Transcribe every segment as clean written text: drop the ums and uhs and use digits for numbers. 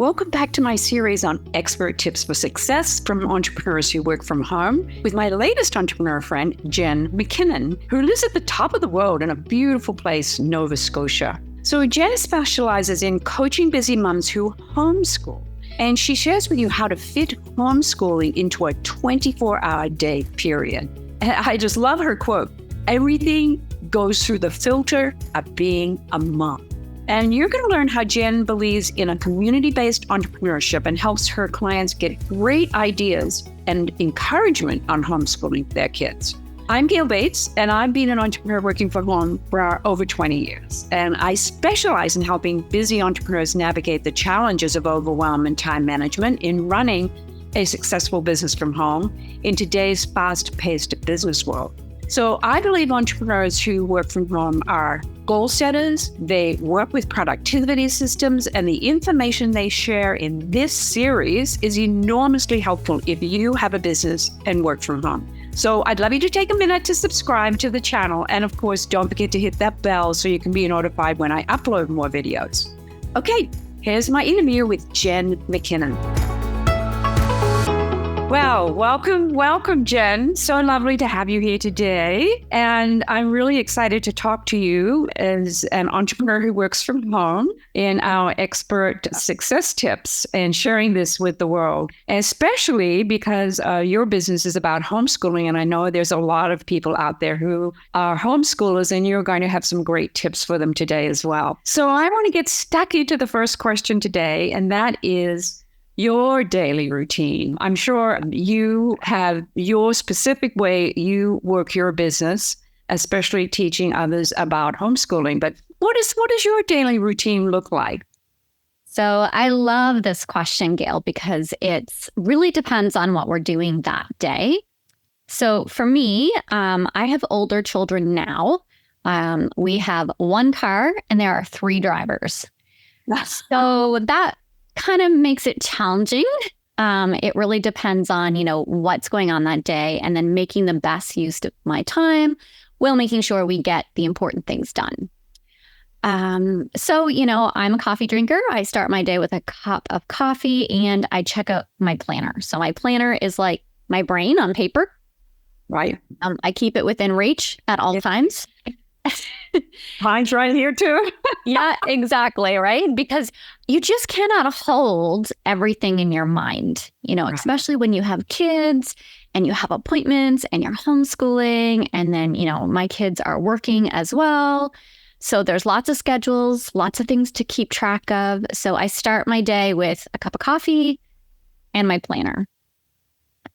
Welcome back to my series on expert tips for success from entrepreneurs who work from home with my latest entrepreneur friend, Jen MacKinnon, who lives at the top of the world in a beautiful place, Nova Scotia. So Jen specializes in coaching busy mums who homeschool, and she shares with you how to fit homeschooling into a 24-hour day period. And I just love her quote, "Everything goes through the filter of being a mom." And you're going to learn how Jen believes in a community-based entrepreneurship and helps her clients get great ideas and encouragement on homeschooling their kids. I'm Gail Bates, and I've been an entrepreneur working from home for over 20 years. And I specialize in helping busy entrepreneurs navigate the challenges of overwhelm and time management in running a successful business from home in today's fast-paced business world. So I believe entrepreneurs who work from home are goal setters, they work with productivity systems, and the information they share in this series is enormously helpful if you have a business and work from home. So I'd love you to take a minute to subscribe to the channel. And of course, don't forget to hit that bell so you can be notified when I upload more videos. Okay, here's my interview with Jen MacKinnon. Well, welcome, Jen. So lovely to have you here today. And I'm really excited to talk to you as an entrepreneur who works from home in our expert success tips and sharing this with the world, especially because your business is about homeschooling. And I know there's a lot of people out there who are homeschoolers, and you're going to have some great tips for them today as well. So I want to get stuck into the first question today, and that is your daily routine. I'm sure you have your specific way you work your business, especially teaching others about homeschooling. But what does your daily routine look like? So I love this question, Gail, because it really depends on what we're doing that day. So for me, I have older children now. We have one car and there are 3 drivers. So that kind of makes it challenging. It really depends on, what's going on that day and then making the best use of my time while making sure we get the important things done. So, I'm a coffee drinker. I start my day with a cup of coffee and I check out my planner. So my planner is like my brain on paper. Right. I keep it within reach at all times. Mine's right here too. Yeah, exactly. Right. Because you just cannot hold everything in your mind, right. Especially when you have kids and you have appointments and you're homeschooling. And then, my kids are working as well. So there's lots of schedules, lots of things to keep track of. So I start my day with a cup of coffee and my planner.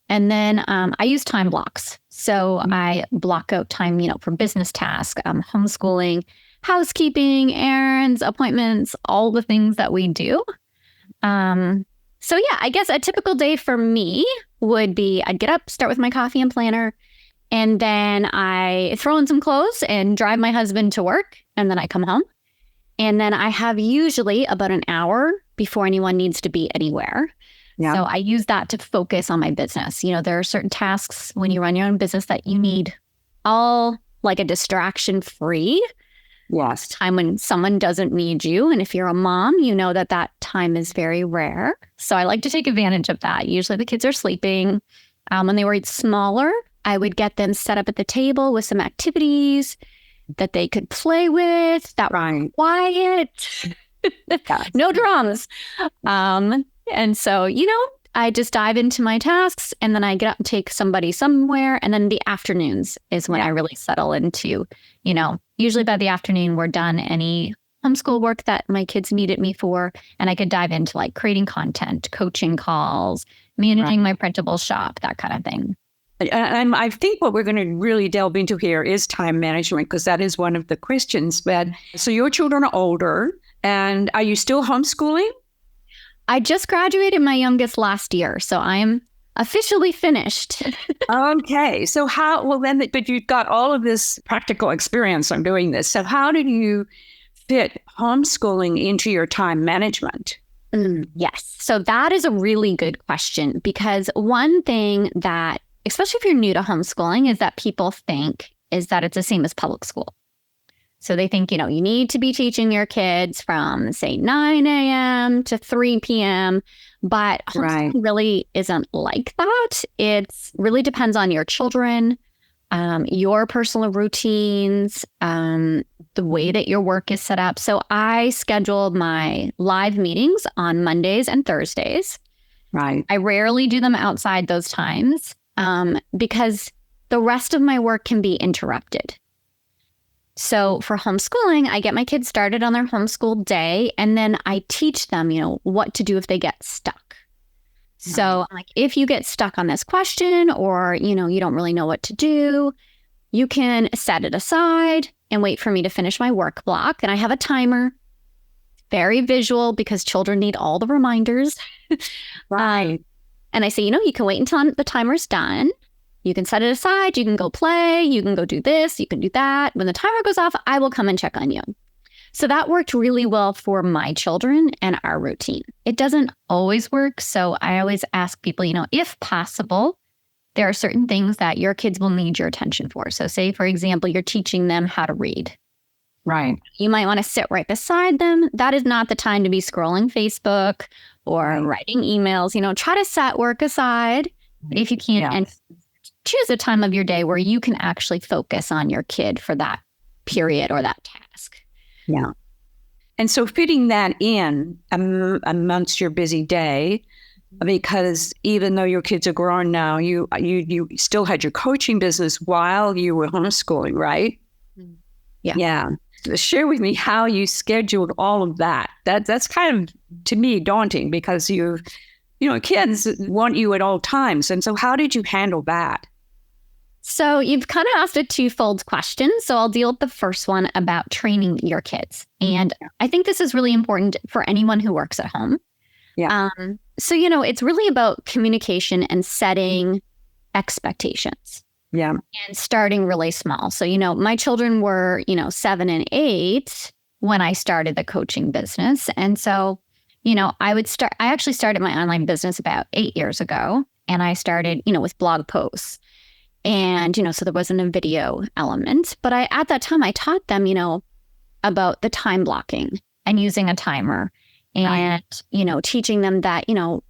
And then I use time blocks. So I block out time, for business tasks, homeschooling, housekeeping, errands, appointments, all the things that we do. So yeah, I guess a typical day for me would be I'd get up, start with my coffee and planner, and then I throw in some clothes and drive my husband to work. And then I come home. And then I have usually about an hour before anyone needs to be anywhere. Yeah. So I use that to focus on my business. There are certain tasks when you run your own business that you need all like a distraction-free. Yes. Time when someone doesn't need you. And if you're a mom, you know that time is very rare. So I like to take advantage of that. Usually the kids are sleeping. When they were smaller, I would get them set up at the table with some activities that they could play with. That were quiet. No drums. And so, I just dive into my tasks and then I get up and take somebody somewhere. And then the afternoons is when I really settle into, usually by the afternoon, we're done any homeschool work that my kids needed me for. And I could dive into like creating content, coaching calls, managing my printable shop, that kind of thing. And I think what we're going to really delve into here is time management, because that is one of the questions. But so your children are older, and are you still homeschooling? I just graduated my youngest last year, so I'm officially finished. Okay. So but you've got all of this practical experience on doing this. So how did you fit homeschooling into your time management? Yes. So that is a really good question, because one thing that, especially if you're new to homeschooling, is that people think is that it's the same as public school. So they think, you need to be teaching your kids from, say, 9 a.m. to 3 p.m. But homeschooling really isn't like that. It really depends on your children, your personal routines, the way that your work is set up. So I schedule my live meetings on Mondays and Thursdays. Right. I rarely do them outside those times because the rest of my work can be interrupted. So for homeschooling, I get my kids started on their homeschool day, and then I teach them, what to do if they get stuck. So I'm like, if you get stuck on this question or, you don't really know what to do, you can set it aside and wait for me to finish my work block. And I have a timer, very visual because children need all the reminders. Right. And I say, you can wait until the timer's done. You can set it aside. You can go play. You can go do this. You can do that. When the timer goes off, I will come and check on you. So that worked really well for my children and our routine. It doesn't always work. So I always ask people, if possible, there are certain things that your kids will need your attention for. So say, for example, you're teaching them how to read. Right. You might want to sit right beside them. That is not the time to be scrolling Facebook or writing emails. Try to set work aside if you can and choose a time of your day where you can actually focus on your kid for that period or that task. Yeah. And so fitting that in amongst your busy day, because even though your kids are grown now, you still had your coaching business while you were homeschooling, right? Yeah. Yeah. Share with me how you scheduled all of that. That's kind of, to me, daunting because kids want you at all times. And so how did you handle that? So you've kind of asked a twofold question. So I'll deal with the first one about training your kids. And I think this is really important for anyone who works at home. Yeah. So, it's really about communication and setting expectations. Yeah. And starting really small. So, my children were, 7 and 8 when I started the coaching business. And so, I actually started my online business about 8 years ago. And I started, with blog posts. And, so there wasn't a video element. But at that time, I taught them, about the time blocking and using a timer and, teaching them that, and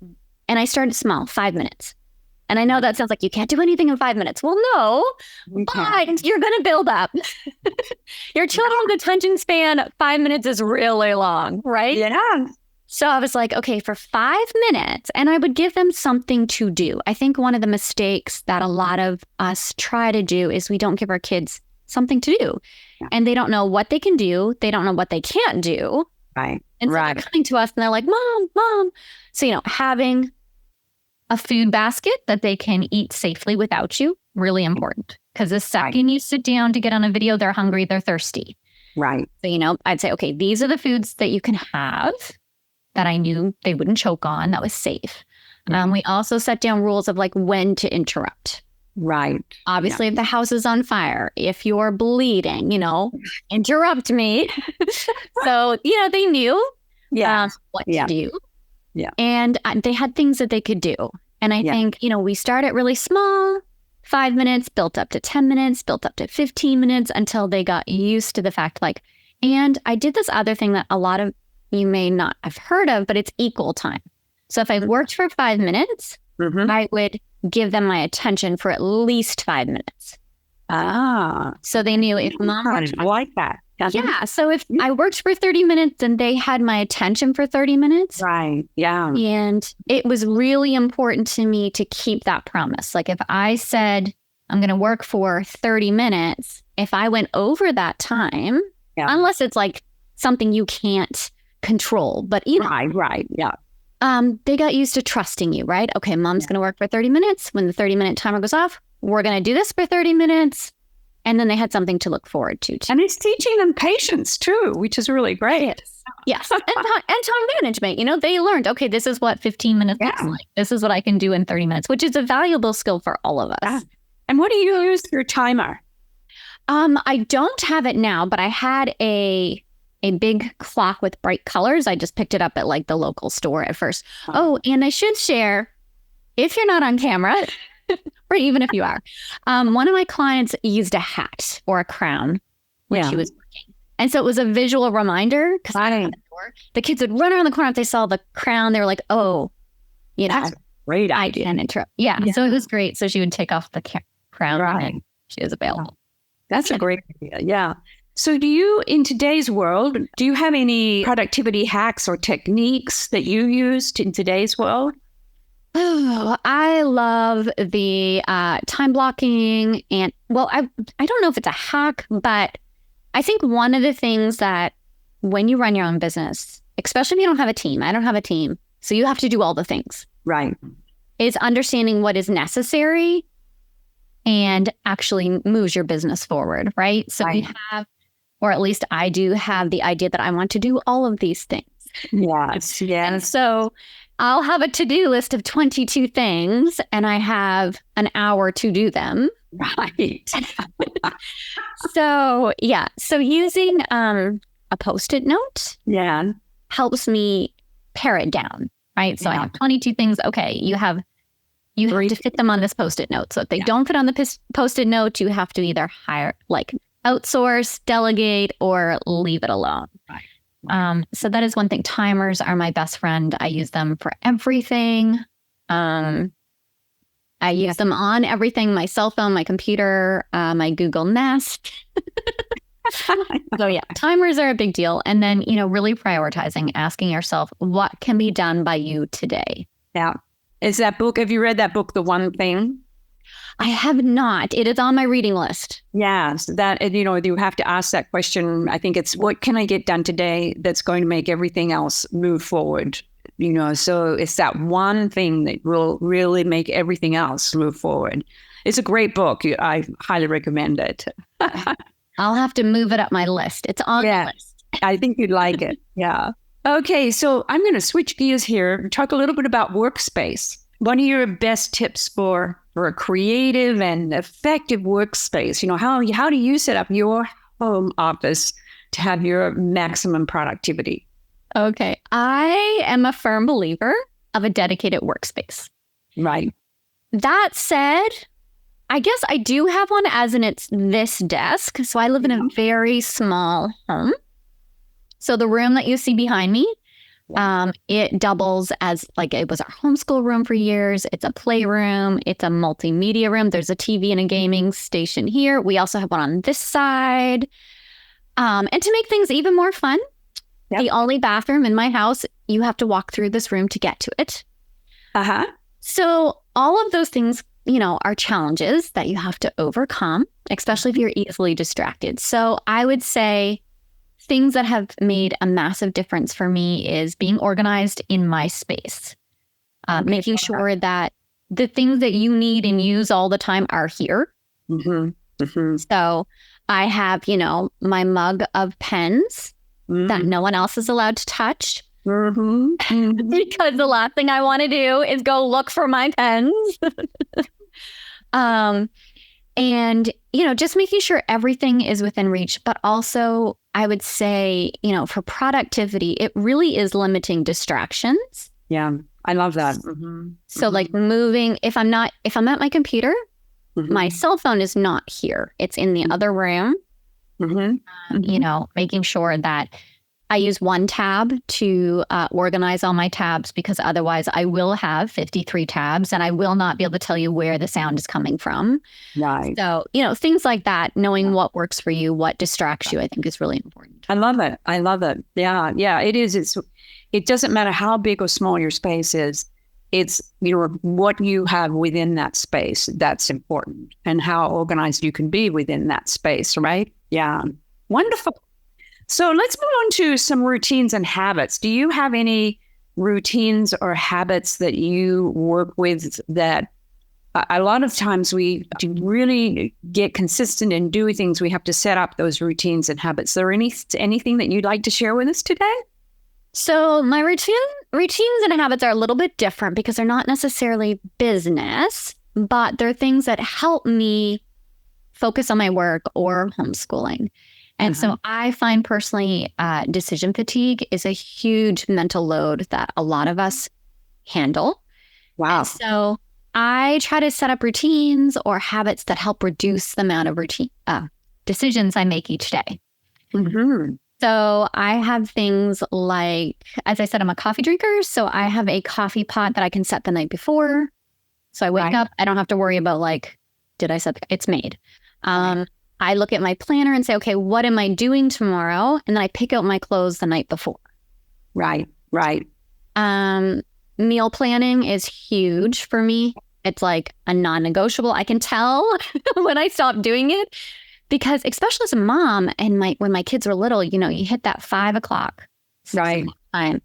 I started small, 5 minutes. And I know that sounds like you can't do anything in 5 minutes. Well, no, but you're going to build up. Your children's attention span, 5 minutes is really long, right? Yeah. So I was like, okay, for 5 minutes, and I would give them something to do. I think one of the mistakes that a lot of us try to do is we don't give our kids something to do. Yeah. And they don't know what they can do. They don't know what they can't do. Right. And so they're coming to us and they're like, Mom. So, having a food basket that they can eat safely without you, really important. Because the second you sit down to get on a video, they're hungry, they're thirsty. Right. So, I'd say, okay, these are the foods that you can have that I knew they wouldn't choke on, that was safe. We also set down rules of like when to interrupt. Right. Obviously, if the house is on fire, if you're bleeding, interrupt me. So, they knew what to do. Yeah. And they had things that they could do. And I think, we started really small, 5 minutes, built up to 10 minutes, built up to 15 minutes until they got used to the fact and I did this other thing that a lot of you may not have heard of, but it's equal time. So if I worked for 5 minutes, I would give them my attention for at least 5 minutes. So they knew if Mom worked, I like that. Yeah. So if I worked for 30 minutes and they had my attention for 30 minutes. Right. Yeah. And it was really important to me to keep that promise. Like if I said, I'm going to work for 30 minutes, if I went over that time, unless it's like something you can't control, but Right. Yeah. They got used to trusting you, right? Okay, Mom's going to work for 30 minutes. When the 30-minute timer goes off, we're going to do this for 30 minutes. And then they had something to look forward to. And it's teaching them patience too, which is really great. Yes. And time management. They learned, okay, this is what 15 minutes looks like. This is what I can do in 30 minutes, which is a valuable skill for all of us. Yeah. And what do you use for your timer? I don't have it now, but I had a big clock with bright colors. I just picked it up at like the local store at first. Oh, and I should share, if you're not on camera, or even if you are, one of my clients used a hat or a crown when she was working. And so it was a visual reminder because the kids would run around the corner if they saw the crown. They were like, oh, that's a great idea. I can interrupt. Yeah. So it was great. So she would take off the crown and she was available. That's a great idea. Yeah. So in today's world, do you have any productivity hacks or techniques that you use in today's world? Oh, I love the time blocking. And I don't know if it's a hack, but I think one of the things that when you run your own business, especially if you don't have a team, I don't have a team, so you have to do all the things. Right. Is understanding what is necessary and actually moves your business forward, right? So we have, or at least I do have the idea that I want to do all of these things. Yes. And so I'll have a to-do list of 22 things and I have an hour to do them. Right. So using a Post-it note helps me pare it down, right? So I have 22 things. Okay, you have to fit them on this Post-it note. So if they don't fit on the Post-it note, you have to either outsource, delegate, or leave it alone. Right. So that is one thing. Timers are my best friend. I use them for everything. I use them on everything, my cell phone, my computer, my Google Nest. So timers are a big deal. And then, really prioritizing, asking yourself, what can be done by you today? Yeah. Have you read that book, The One Thing? I have not. It is on my reading list. Yeah. So you have to ask that question. I think it's, what can I get done today that's going to make everything else move forward? So it's that one thing that will really make everything else move forward. It's a great book. I highly recommend it. I'll have to move it up my list. It's on the list. I think you'd like it. Yeah. Okay. So I'm going to switch gears here and talk a little bit about workspace. What are your best tips for a creative and effective workspace? How do you set up your home office to have your maximum productivity? Okay. I am a firm believer of a dedicated workspace. Right. That said, I guess I do have one, as in it's this desk. So I live in a very small home. So the room that you see behind me, it doubles as it was our homeschool room for years. It's a playroom. It's a multimedia room. There's a TV and a gaming station here. We also have one on this side. And to make things even more fun, the only bathroom in my house, you have to walk through this room to get to it. So all of those things, are challenges that you have to overcome, especially if you're easily distracted. So I would say things that have made a massive difference for me is being organized in my space, making sure that the things that you need and use all the time are here. So I have, my mug of pens that no one else is allowed to touch. Because the last thing I want to do is go look for my pens. And, just making sure everything is within reach. But also, I would say, for productivity, it really is limiting distractions. Yeah, I love that. So moving, if I'm at my computer, my cell phone is not here. It's in the other room. Making sure that I use one tab to organize all my tabs, because otherwise I will have 53 tabs and I will not be able to tell you where the sound is coming from. Right. So, things like that, knowing what works for you, what distracts you, I think is really important. I love it. Yeah. Yeah, it is. It doesn't matter how big or small your space is. It's, what you have within that space that's important, and how organized you can be within that space, right? Yeah. Wonderful. So let's move on to some routines and habits. Do you have any routines or habits that you work with that a lot of times to really get consistent and do things, we have to set up those routines and habits? Is there anything that you'd like to share with us today? So my routines and habits are a little bit different because they're not necessarily business, but they're things that help me focus on my work or homeschooling. And so I find personally, decision fatigue is a huge mental load that a lot of us handle. Wow. And so I try to set up routines or habits that help reduce the amount of decisions I make each day. Mm-hmm. So I have things like, as I said, I'm a coffee drinker. So I have a coffee pot that I can set the night before. So I wake up, I don't have to worry about like, did I set it's made. I look at my planner and say, okay, what am I doing tomorrow? And then I pick out my clothes the night before. Right. Meal planning is huge for me. It's like a non-negotiable. I can tell when I stop doing it because especially as a mom and when my kids were little, you know, you hit that 5 o'clock time.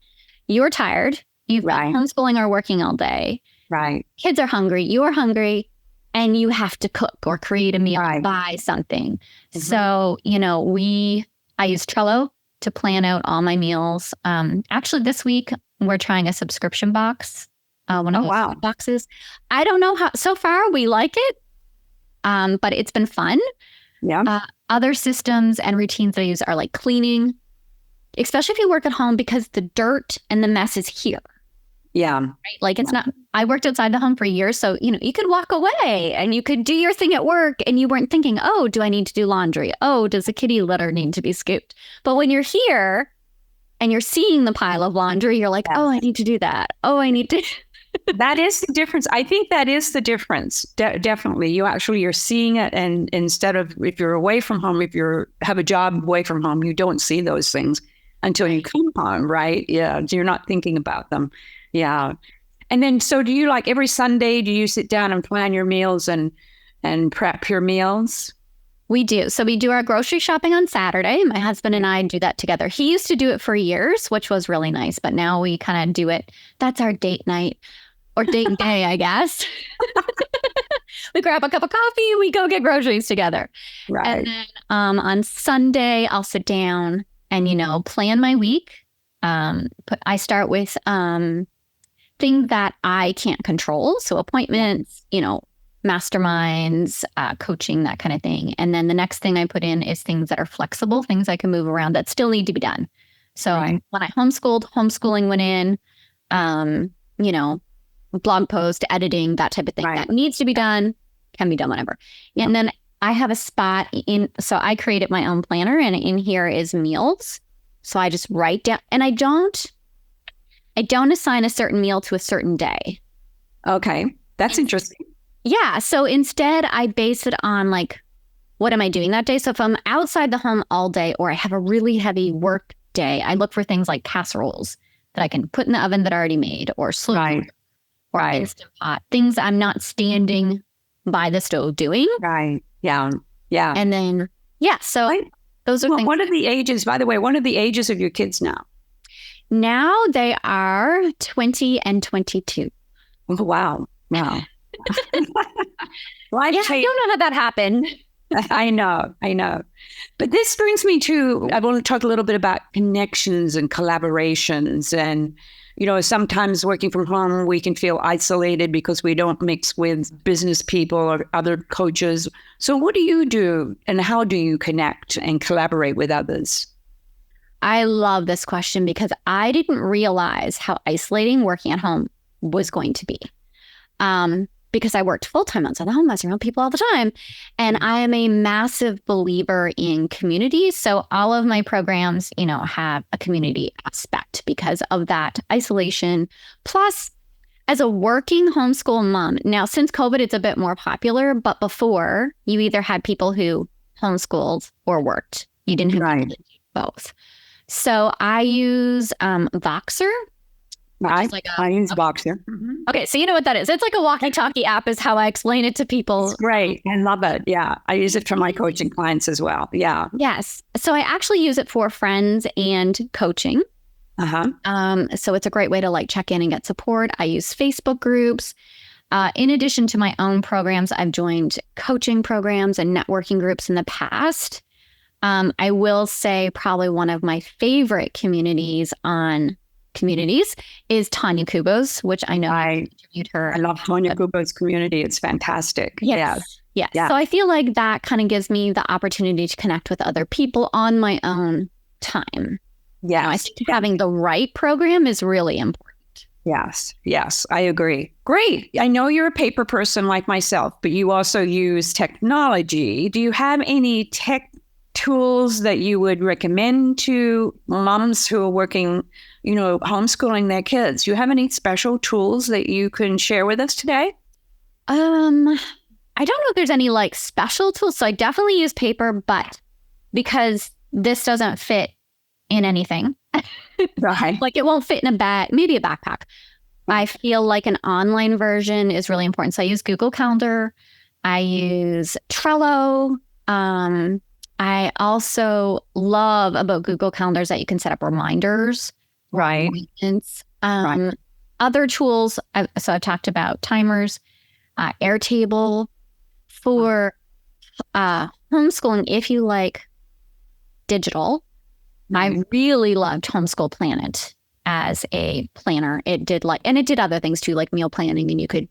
You're tired. You've been homeschooling or working all day. Right. Kids are hungry. You're hungry. And you have to cook or create a meal, buy something. Mm-hmm. So, you know, I use Trello to plan out all my meals. Actually, this week, we're trying a subscription box. One of those boxes. I don't know how, so far we like it, but it's been fun. Yeah. Other systems and routines I use are like cleaning, especially if you work at home because the dirt and the mess is here. Yeah. Right? Like it's not, I worked outside the home for years. So, you know, you could walk away and you could do your thing at work and you weren't thinking, oh, do I need to do laundry? Oh, does the kitty litter need to be scooped? But when you're here and you're seeing the pile of laundry, you're like, oh, I need to do that. Oh, I need to. That is the difference. I think that is the difference. Definitely. You're seeing it. And instead of, if you're away from home, if you have a job away from home, you don't see those things until you come home, right? Yeah. You're not thinking about them. Yeah. And then, so do you like every Sunday, do you sit down and plan your meals and prep your meals? We do. So we do our grocery shopping on Saturday. My husband and I do that together. He used to do it for years, which was really nice. But now we kind of do it. That's our date night or date day, I guess. We grab a cup of coffee. We go get groceries together. Right. And then on Sunday, I'll sit down and, you know, plan my week. I start with things that I can't control. So appointments, you know, masterminds, coaching, that kind of thing. And then the next thing I put in is things that are flexible, things I can move around that still need to be done. So when I homeschooling went in, you know, blog post, editing, that type of thing that needs to be done, can be done whenever. And then I have a spot so I created my own planner and in here is meals. So I just write down, and I don't assign a certain meal to a certain day. Okay. That's interesting. Yeah. So instead I base it on like, what am I doing that day? So if I'm outside the home all day or I have a really heavy work day, I look for things like casseroles that I can put in the oven that I already made or slow or Instant Pot, things I'm not standing by the stove doing. Right. Yeah. Yeah. And then, so those are things. What are the ages, by the way, what are the ages of your kids now? Now they are 20 and 22. Oh, wow. Wow. I don't know how that happened. I know. But this brings me to, I want to talk a little bit about connections and collaborations. And, you know, sometimes working from home, we can feel isolated because we don't mix with business people or other coaches. So what do you do and how do you connect and collaborate with others? I love this question because I didn't realize how isolating working at home was going to be. Because I worked full-time outside the home. I was around people all the time. And I am a massive believer in community. So all of my programs, you know, have a community aspect because of that isolation. Plus, as a working homeschool mom, now since COVID, it's a bit more popular. But before, you either had people who homeschooled or worked. You didn't have both. So I use Voxer. I use Voxer. Mm-hmm. Okay, so you know what that is. It's like a walkie-talkie app is how I explain it to people. It's great. I love it. Yeah. I use it for my coaching clients as well. Yeah. Yes. So I actually use it for friends and coaching. So it's a great way to like check in and get support. I use Facebook groups. In addition to my own programs, I've joined coaching programs and networking groups in the past. I will say probably one of my favorite communities is Tonya Kubo's, which I know I interviewed her. I love Tonya Kubo's community. It's fantastic. Yes. So I feel like that kind of gives me the opportunity to connect with other people on my own time. Yeah. I think having the right program is really important. Yes, I agree. Great. I know you're a paper person like myself, but you also use technology. Do you have any tech tools that you would recommend to moms who are working, homeschooling their kids? Do you have any special tools that you can share with us today? I don't know if there's any like special tools. So I definitely use paper, but because this doesn't fit in anything, Right. like it won't fit in a bag, maybe a backpack. I feel like an online version is really important. So I use Google Calendar. I use Trello. I also love about Google Calendars that you can set up reminders. Right. Right. Other tools. So I've talked about timers, Airtable for homeschooling. If you like digital, I really loved Homeschool Planet as a planner. It did other things too, like meal planning, and you could,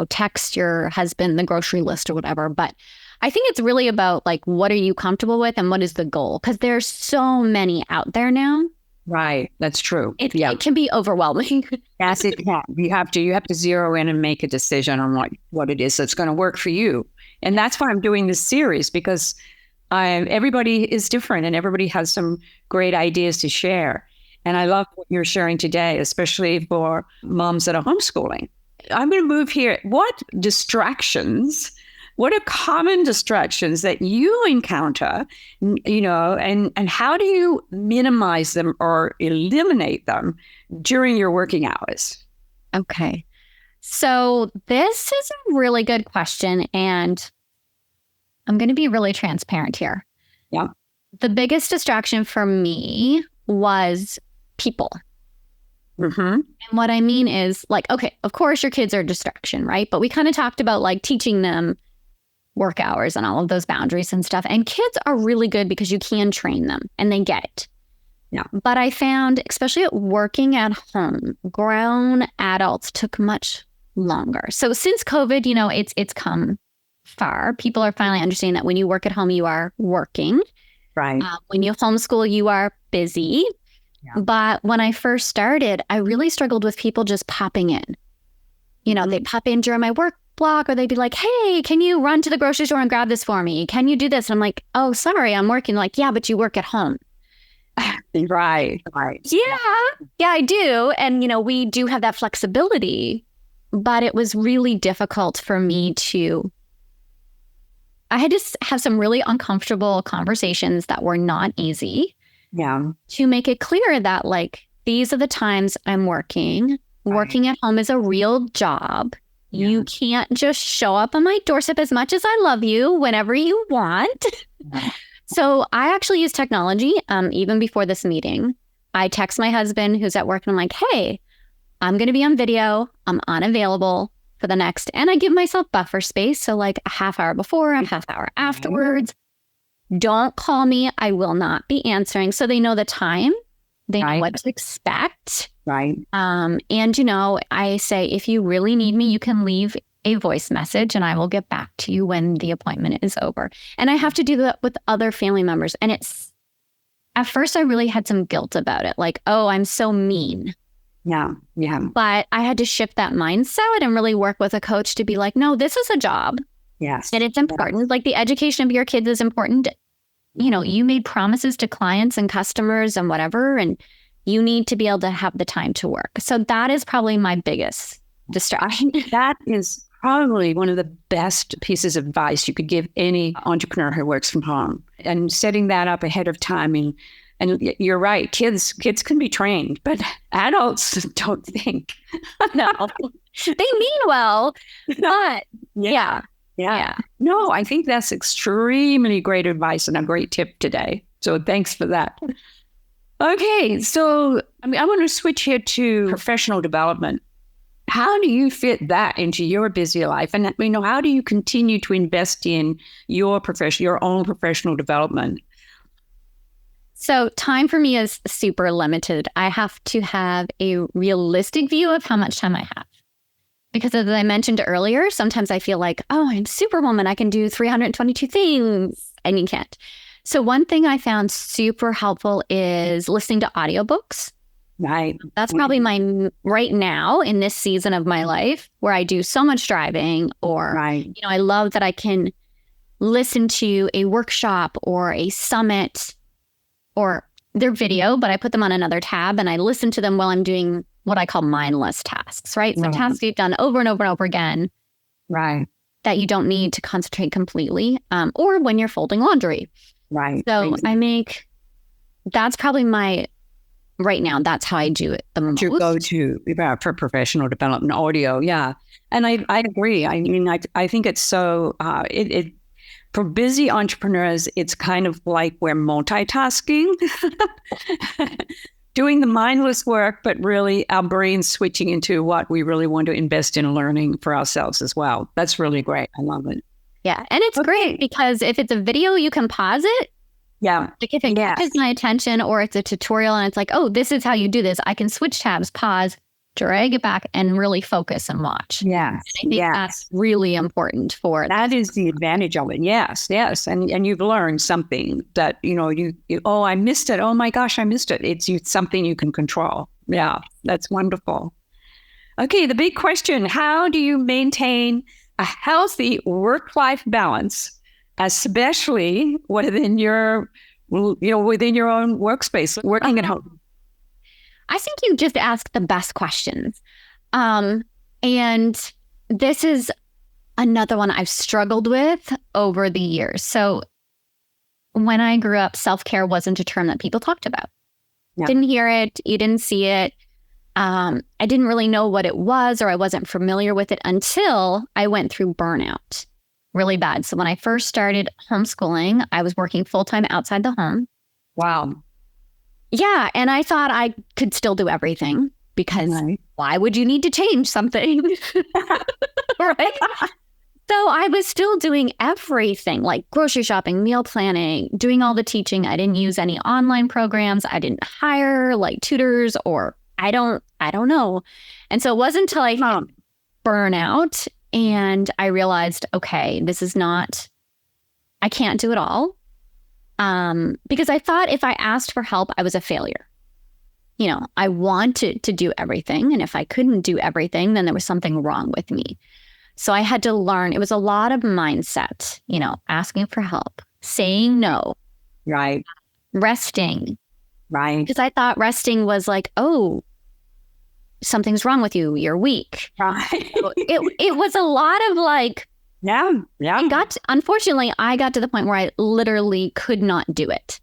text your husband the grocery list or whatever. But I think it's really about like, what are you comfortable with and what is the goal? Because there's so many out there now. Right. That's true. It can be overwhelming. Yes, it can. You have to zero in and make a decision on what it is that's going to work for you. And that's why I'm doing this series, because everybody is different and everybody has some great ideas to share. And I love what you're sharing today, especially for moms that are homeschooling. I'm going to move here. What are common distractions that you encounter, and how do you minimize them or eliminate them during your working hours? Okay. So this is a really good question, and I'm going to be really transparent here. Yeah. The biggest distraction for me was people. Mm-hmm. And what I mean is, like, okay, of course your kids are a distraction, right? But we kind of talked about like teaching them work hours and all of those boundaries and stuff. And kids are really good because you can train them and they get it. Yeah. But I found, especially at working at home, grown adults took much longer. So since COVID, it's come far. People are finally understanding that when you work at home, you are working. Right. When you homeschool, you are busy. Yeah. But when I first started, I really struggled with people just popping in. They'd pop in during my work block, or they'd be like, hey, can you run to the grocery store and grab this for me? Can you do this? And I'm like, oh, sorry, I'm working. Like, yeah, but you work at home. Right. Yeah, I do. And, we do have that flexibility, but it was really difficult for me I had to have some really uncomfortable conversations that were not easy. Yeah. To make it clear that, like, these are the times I'm working. Right. Working at home is a real job. Yeah. You can't just show up on my doorstep, as much as I love you, whenever you want. Yeah. So I actually use technology. Even before this meeting, I text my husband who's at work and I'm like, hey, I'm going to be on video. I'm unavailable for the next, and I give myself buffer space. So like a half hour before, a half hour afterwards. Don't call me. I will not be answering. So they know the time. They know what to expect. Right. And, I say, if you really need me, you can leave a voice message and I will get back to you when the appointment is over. And I have to do that with other family members. And at first I really had some guilt about it. Like, oh, I'm so mean. Yeah. But I had to shift that mindset and really work with a coach to be like, no, this is a job. Yes. And it's important. Yes. Like, the education of your kids is important. You made promises to clients and customers and whatever, and you need to be able to have the time to work. So that is probably my biggest distraction. That is probably one of the best pieces of advice you could give any entrepreneur who works from home, and setting that up ahead of time. And you're right, kids can be trained, but adults don't think. No, they mean well, but yeah. No, I think that's extremely great advice and a great tip today. So thanks for that. Okay, so I want to switch here to professional development. How do you fit that into your busy life? And how do you continue to invest in your own professional development? So time for me is super limited. I have to have a realistic view of how much time I have. Because as I mentioned earlier, sometimes I feel like, oh, I'm Superwoman. I can do 322 things, and you can't. So one thing I found super helpful is listening to audiobooks. Right. That's probably right now in this season of my life where I do so much driving, or, I love that I can listen to a workshop or a summit or their video, but I put them on another tab and I listen to them while I'm doing what I call mindless tasks, right? So tasks you've done over and over and over again. Right. That you don't need to concentrate completely, or when you're folding laundry. Right. So that's probably right now, that's how I do it the most. To go to for professional development audio. Yeah. And I agree. I mean, I think it's so, for busy entrepreneurs, it's kind of like we're multitasking, doing the mindless work, but really our brains switching into what we really want to invest in learning for ourselves as well. That's really great. I love it. Yeah. And it's great because if it's a video, you can pause it. Yeah. Like if it catches my attention or it's a tutorial and it's like, oh, this is how you do this, I can switch tabs, pause, drag it back and really focus and watch. Yeah. I think that's really important for that is the advantage of it. Yes. And you've learned something that, you oh, I missed it. Oh my gosh, I missed it. It's something you can control. Yeah. That's wonderful. Okay. The big question, how do you maintain a healthy work-life balance, especially within your own workspace, working at home? I think you just ask the best questions. And this is another one I've struggled with over the years. So when I grew up, self-care wasn't a term that people talked about. Yeah. Didn't hear it. You didn't see it. I didn't really know what it was, or I wasn't familiar with it until I went through burnout really bad. So when I first started homeschooling, I was working full-time outside the home. Wow. Yeah. And I thought I could still do everything because why would you need to change something? Right? So I was still doing everything like grocery shopping, meal planning, doing all the teaching. I didn't use any online programs. I didn't hire like tutors or I don't know. And so it wasn't until I hit burnout and I realized, okay, I can't do it all. Because I thought if I asked for help, I was a failure. I wanted to do everything. And if I couldn't do everything, then there was something wrong with me. So I had to learn. It was a lot of mindset, asking for help, saying no. Right. Resting. Right. Because I thought resting was like, oh, something's wrong with you. You're weak. Right. It was a lot of like, yeah. Unfortunately, I got to the point where I literally could not do it.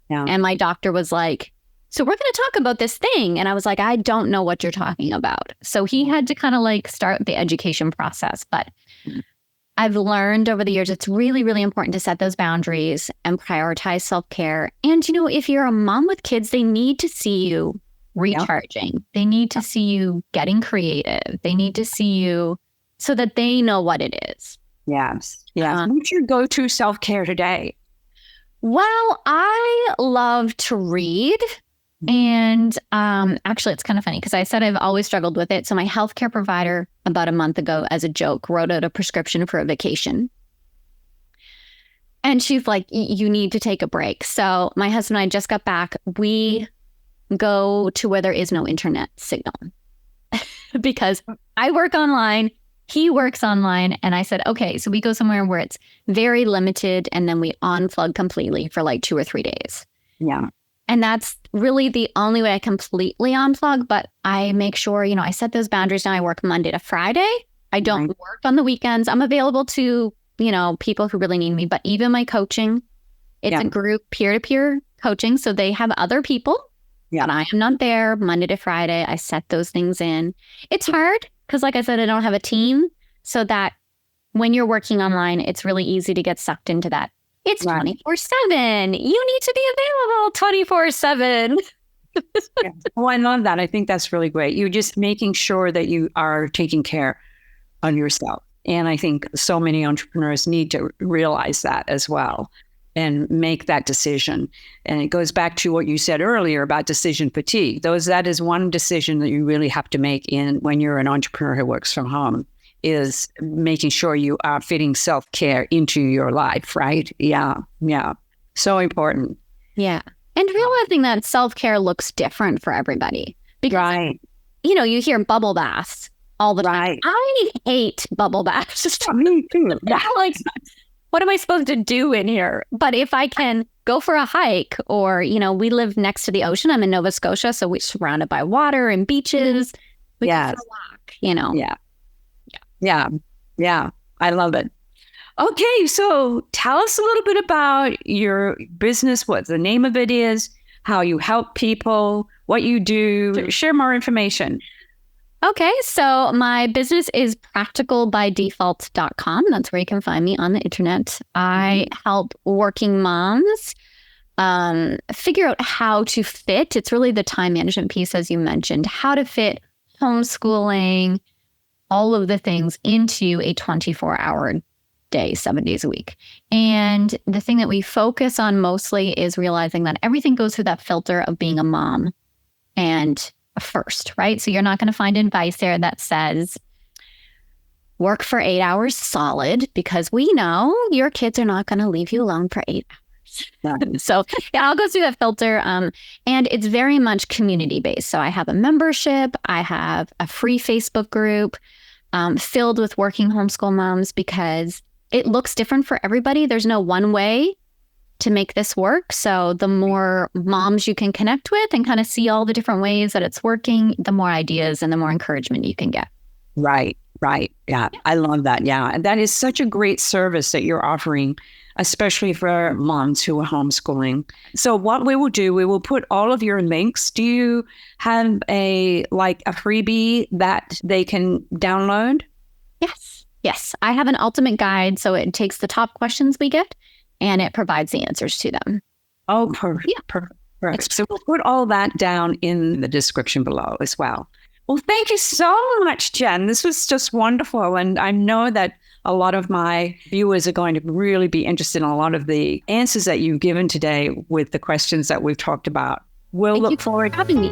Yeah. And my doctor was like, so we're going to talk about this thing. And I was like, I don't know what you're talking about. So he had to kind of like start the education process. But I've learned over the years, it's really, really important to set those boundaries and prioritize self-care. And, if you're a mom with kids, they need to see you recharging. Yep. They need to see you getting creative. They need to see you so that they know what it is. Yes. Yeah. What's your go-to self-care today? Well, I love to read. And actually, it's kind of funny because I said I've always struggled with it. So my healthcare provider about a month ago, as a joke, wrote out a prescription for a vacation. And she's like, you need to take a break. So my husband and I just got back. We go to where there is no internet signal because I work online. He works online. And I said, okay, so we go somewhere where it's very limited and then we unplug completely for like 2 or 3 days. Yeah. And that's really the only way I completely unplug. But I make sure, I set those boundaries. Now I work Monday to Friday. I don't work on the weekends. I'm available to, people who really need me. But even my coaching, it's a group peer-to-peer coaching. So they have other people. Yeah. But I am not there Monday to Friday. I set those things in. It's hard because like I said, I don't have a team. So that when you're working online, it's really easy to get sucked into that. It's 24/7. You need to be available 24/7. Yeah. Oh, I love that. I think that's really great. You're just making sure that you are taking care of yourself. And I think so many entrepreneurs need to realize that as well and make that decision. And it goes back to what you said earlier about decision fatigue. That is one decision that you really have to make when you're an entrepreneur who works from home, is making sure you are fitting self-care into your life, right? Yeah. So important. Yeah. And realizing that self-care looks different for everybody. Because, you hear bubble baths all the time. I hate bubble baths. Me too. Yeah. what am I supposed to do in here? But if I can go for a hike or, we live next to the ocean. I'm in Nova Scotia, so we're surrounded by water and beaches. We can walk, Yeah. Yeah. I love it. Okay. So tell us a little bit about your business, what the name of it is, how you help people, what you do. Share more information. Okay, so my business is practicalbydefault.com. That's where you can find me on the internet. I help working moms figure out how to fit. It's really the time management piece, as you mentioned, how to fit homeschooling, all of the things into a 24-hour day, 7 days a week. And the thing that we focus on mostly is realizing that everything goes through that filter of being a mom and first, right? So you're not going to find advice there that says work for 8 hours solid, because we know your kids are not going to leave you alone for 8 hours. So I'll go through that filter. And it's very much community based. So I have a membership. I have a free Facebook group filled with working homeschool moms, because it looks different for everybody. There's no one way to make this work. So the more moms you can connect with and kind of see all the different ways that it's working, the more ideas and the more encouragement you can get. Right. Yeah. I love that. Yeah. And that is such a great service that you're offering, especially for moms who are homeschooling. So what we will do, we will put all of your links. Do you have a freebie that they can download? Yes. I have an ultimate guide. So it takes the top questions we get and it provides the answers to them. Oh, perfect. Yeah. Perfect. So we'll put all that down in the description below as well. Well, thank you so much, Jen. This was just wonderful. And I know that a lot of my viewers are going to really be interested in a lot of the answers that you've given today with the questions that we've talked about. We'll look forward to having me.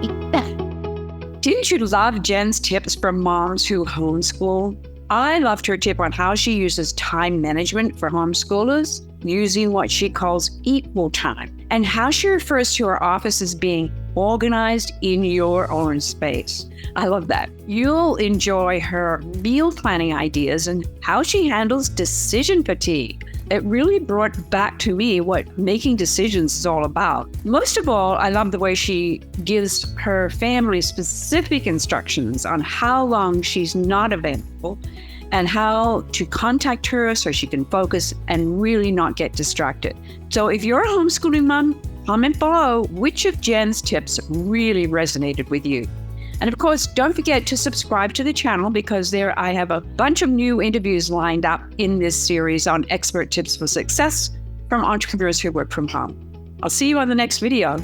Didn't you love Jen's tips for moms who homeschool? I loved her tip on how she uses time management for homeschoolers, using what she calls equal time, and how she refers to her office as being organized in your own space. I love that. You'll enjoy her meal planning ideas and how she handles decision fatigue. It really brought back to me what making decisions is all about. Most of all, I love the way she gives her family specific instructions on how long she's not available and how to contact her so she can focus and really not get distracted. So if you're a homeschooling mom, comment below which of Jen's tips really resonated with you. And of course, don't forget to subscribe to the channel, because there I have a bunch of new interviews lined up in this series on expert tips for success from entrepreneurs who work from home. I'll see you on the next video.